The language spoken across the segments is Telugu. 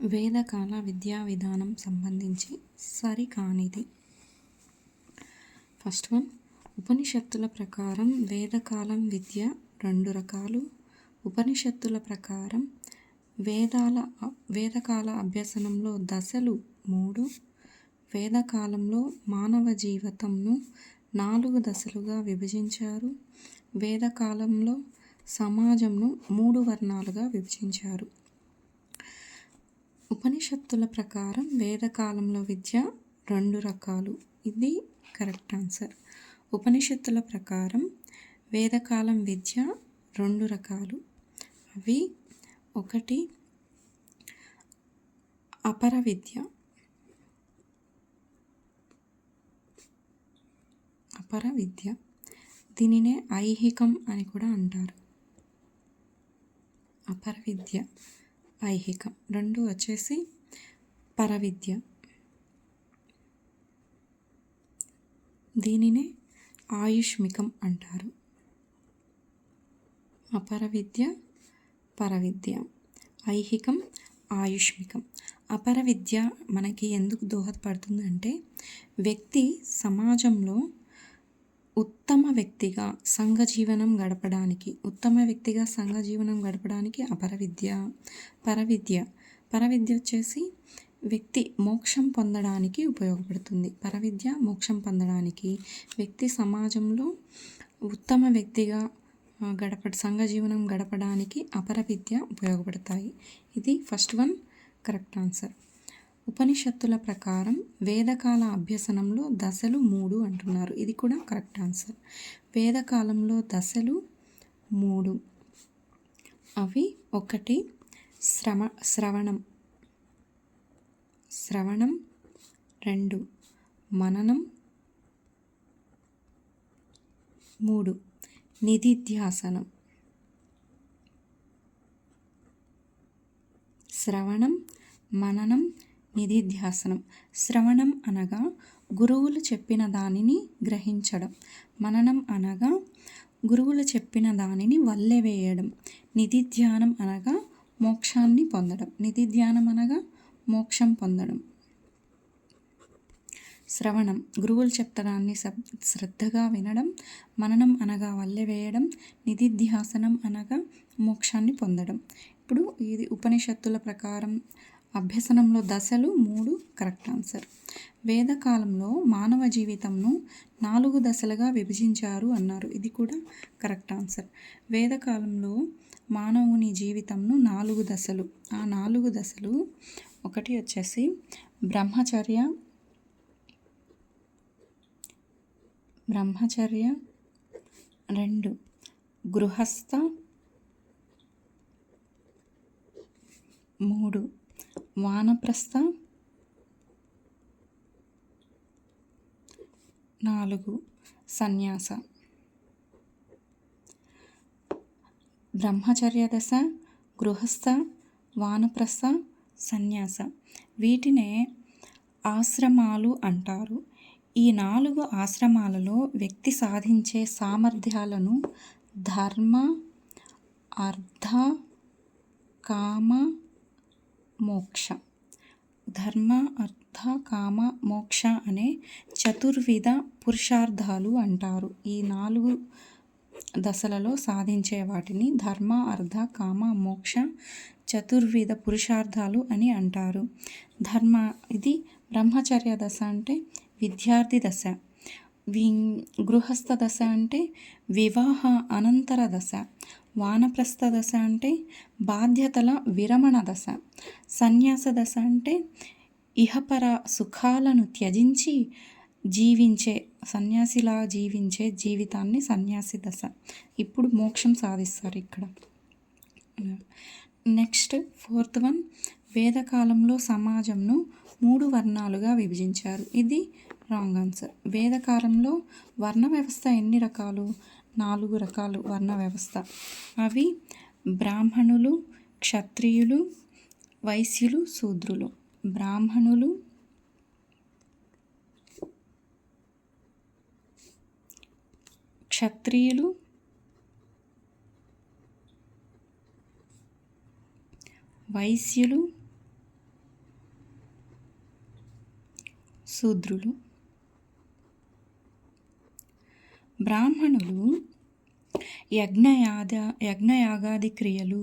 వేదకాల విద్యా విధానం సంబంధించి సరికానిది. ఫస్ట్ వన్, ఉపనిషత్తుల ప్రకారం వేదకాలం విద్య 2 రకాలు. ఉపనిషత్తుల ప్రకారం వేదకాల అభ్యసనంలో దశలు 3. వేదకాలంలో మానవ జీవితంను 4 దశలుగా విభజించారు. వేదకాలంలో సమాజంను 3 వర్ణాలుగా విభజించారు. ఉపనిషత్తుల ప్రకారం వేదకాలంలో విద్య 2 రకాలు. ఇది కరెక్ట్ ఆన్సర్. ఉపనిషత్తుల ప్రకారం వేదకాలం విద్య 2 రకాలు. అవి 1 అపర విద్య. అపర విద్య దీనినే ఐహికం అని కూడా అంటారు. అపర విద్య, ఐహికం 2 వచ్చేసి పరవిద్య. దీనినే ఆయుష్మికం అంటారు. అపర విద్య, పరవిద్య, ఐహికం, ఆయుష్మికం. అపర విద్య మనకి ఎందుకు దోహదపడుతుందంటే వ్యక్తి సమాజంలో ఉత్తమ వ్యక్తిగా సంఘజీవనం గడపడానికి అపర విద్య. పరవిద్య వచ్చేసి వ్యక్తి మోక్షం పొందడానికి ఉపయోగపడుతుంది. పరవిద్య మోక్షం పొందడానికి, వ్యక్తి సమాజంలో ఉత్తమ వ్యక్తిగా సంఘజీవనం గడపడానికి అపర విద్య ఉపయోగపడతాయి. ఇది ఫస్ట్ వన్ కరెక్ట్ ఆన్సర్. ఉపనిషత్తుల ప్రకారం వేదకాల అభ్యసనంలో దశలు 3 అంటున్నారు. ఇది కూడా కరెక్ట్ ఆన్సర్. వేదకాలంలో దశలు 3. అవి 1 శ్రవణం, 2 మననం, 3 నిధిధ్యాసనం. శ్రవణం, మననం, నిధిధ్యాసనం. శ్రవణం అనగా గురువులు చెప్పిన దానిని గ్రహించడం. మననం అనగా గురువులు చెప్పిన దానిని వల్లెవేయడం. నిధిధ్యానం అనగా మోక్షాన్ని పొందడం. నిధిధ్యానం అనగా మోక్షం పొందడం. శ్రవణం గురువులు చెప్తాన్ని శ్రద్ధగా వినడం. మననం అనగా వల్లెవేయడం. నిధిధ్యాసనం అనగా మోక్షాన్ని పొందడం. ఇప్పుడు ఇది ఉపనిషత్తుల ప్రకారం అభ్యసనంలో దశలు 3 కరెక్ట్ ఆన్సర్. వేదకాలంలో మానవ జీవితంను 4 దశలుగా విభజించారు అన్నారు. ఇది కూడా కరెక్ట్ ఆన్సర్. వేదకాలంలో మానవుని జీవితంను 4 దశలు. ఆ 4 దశలు 1 వచ్చేసి బ్రహ్మచర్య, 2 గృహస్థ, 3 వానప్రస్థ, 4 సన్యాస. బ్రహ్మచర్య దశ, గృహస్థ, వానప్రస్థ, సన్యాస వీటినే ఆశ్రమాలు అంటారు. ఈ 4 ఆశ్రమాలలో వ్యక్తి సాధించే సామర్థ్యాలను ధర్మ, అర్థ, కామ, మోక్ష అనే చతుర్విధ పురుషార్థాలు అంటారు. ఈ 4 దశలలో సాధించే వాటిని ధర్మ, అర్థ, కామ, మోక్ష చతుర్విధ పురుషార్థాలు అని అంటారు. ఇది బ్రహ్మచర్య దశ అంటే విద్యార్థి దశ. గృహస్థ దశ అంటే వివాహ అనంతర దశ. వానప్రస్థ దశ అంటే బాధ్యతల విరమణ దశ. సన్యాస దశ అంటే ఇహపర సుఖాలను త్యజించి సన్యాసిలా జీవించే జీవితాన్ని సన్యాసి దశ. ఇప్పుడు మోక్షం సాధిస్తారు ఇక్కడ. నెక్స్ట్ 4th వన్, వేదకాలంలో సమాజంను 3 వర్ణాలుగా విభజించారు. ఇది రాంగ్ ఆన్సర్. వేదకాలంలో వర్ణ వ్యవస్థ ఎన్ని రకాలు? 4 రకాలు వర్ణ వ్యవస్థ. అవి బ్రాహ్మణులు, క్షత్రియులు, వైశ్యులు, శూద్రులు. బ్రాహ్మణులు, క్షత్రియులు, వైశ్యులు, శూద్రులు. బ్రాహ్మణులు యజ్ఞయాగాది క్రియలు,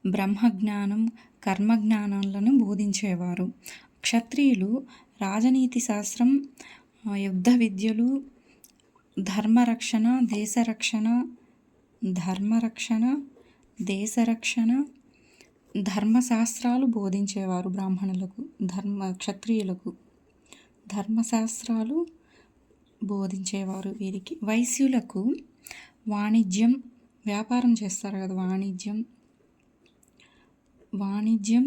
బ్రహ్మజ్ఞానం, కర్మజ్ఞానాలను బోధించేవారు. క్షత్రియులు రాజనీతి శాస్త్రం, యుద్ధ విద్యలు, ధర్మరక్షణ, దేశరక్షణ, ధర్మశాస్త్రాలు బోధించేవారు. బ్రాహ్మణులకు, క్షత్రియులకు ధర్మశాస్త్రాలు బోధించేవారు. వీరికి వైశ్యులకు వాణిజ్యం, వ్యాపారం చేస్తారు కదా, వాణిజ్యం,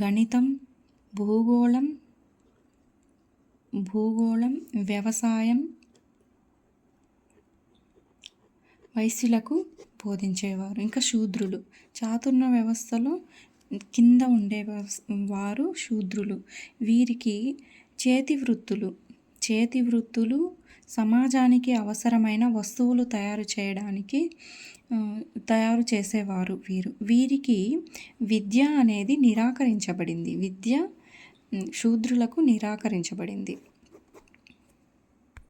గణితం, భూగోళం, వ్యవసాయం వైశ్యులకు బోధించేవారు. ఇంకా శూద్రులు చాతుర్ణ వ్యవస్థలో కింద ఉండేవారు శూద్రులు. వీరికి చేతి వృత్తులు సమాజానికి అవసరమైన వస్తువులు తయారు చేసేవారు. వీరికి విద్య అనేది నిరాకరించబడింది. శూద్రులకు నిరాకరించబడింది.